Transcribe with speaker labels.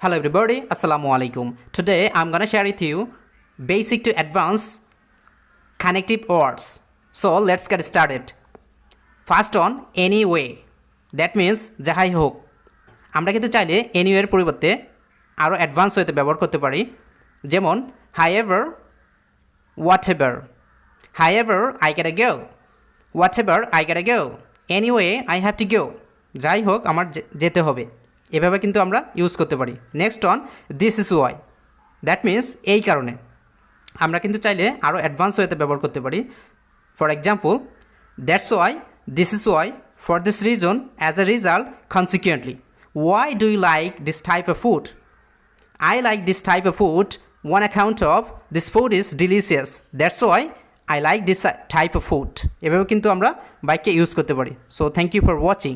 Speaker 1: Hello everybody, Assalamu alaikum. Today I'm gonna share with you basic to advanced connective words. So let's get started. First on anyway. That means যাহাই হোক। আমরা কিন্তু চাইলে anyway এর পরিবর্তে আরো advance ওয়েতে ব্যবহার করতে পারি। যেমন however, whatever. However, I gotta go. Whatever, I gotta go. Anyway, I have to go. যাই হোক আমার যেতে হবে। এভাবে কিন্তু আমরা ইউজ করতে পারি। Next on this is Y, that means এই কারণে। আমরা কিন্তু চাইলে আরও অ্যাডভান্স ওয়েতে ব্যবহার করতে পারি। For example, that's why, this is why, for this reason, as a result, consequently. Why do you like this type of food? I like this type of food one account of this food is delicious. That's why I like this type of food. এভাবে কিন্তু আমরা বাইককে use করতে পারি। So thank you for watching.